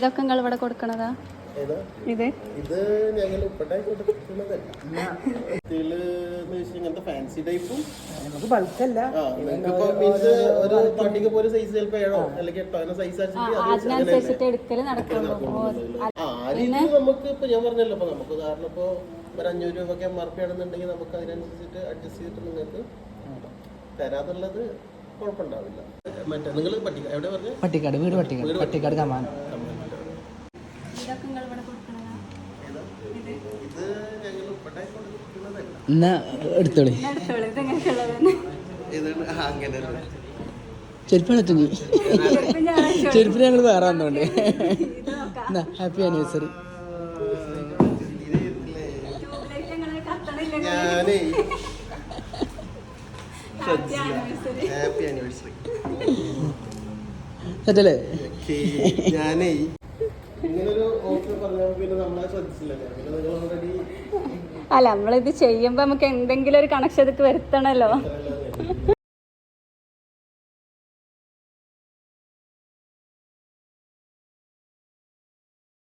ഇതൊക്കെ നിങ്ങൾ ഇവിടെ കൊടുക്കണതാ? ഇത് ഞങ്ങൾ ഇങ്ങനത്തെ ഫാൻസി ടൈപ്പും നമുക്ക് ബൾക്കല്ല. ഒരു പാർട്ടിക്ക് പോലെ സൈസ് ചിലപ്പോൾ 7 അല്ലെങ്കിൽ 8 സൈസ് അതിനനുസരിച്ചിട്ട് എടുക്കല് നടക്കുള്ളൂ. നമുക്ക് ഇപ്പൊ ഞാൻ പറഞ്ഞല്ലോ, അപ്പൊ നമുക്ക് കാരണം ഇപ്പൊ ഒരു 500 രൂപ MRP ആണെന്നുണ്ടെങ്കിൽ നമുക്ക് അതിനനുസരിച്ചിട്ട് അഡ്ജസ്റ്റ് ചെയ്തിട്ട് നിങ്ങൾക്ക് തരാതുള്ളത് കുഴപ്പമുണ്ടാവില്ല. മറ്റേ നിങ്ങൾ എവിടെ പറഞ്ഞു? പട്ടിക്കാട് വീട്, പട്ടിക്കാട് കമാൻ. എന്നാ എടുത്തോളി. ചെരുപ്പാണ് ചെരുപ്പിന് ഞങ്ങൾ വേറെ വന്നോണ്ട്. Happy anniversary. Happy anniversary. സെറ്റല്ലേ? ഞാനേ ഇങ്ങനൊരു ഓഫർ പറഞ്ഞാൽ പിന്നെ നമ്മളെ ശ്രദ്ധിച്ചില്ല. അല്ല, നമ്മളിത് ചെയ്യുമ്പോ നമുക്ക് എന്തെങ്കിലും ഒരു കണക്ഷൻ ഇതൊക്കെ വരുത്തണല്ലോ.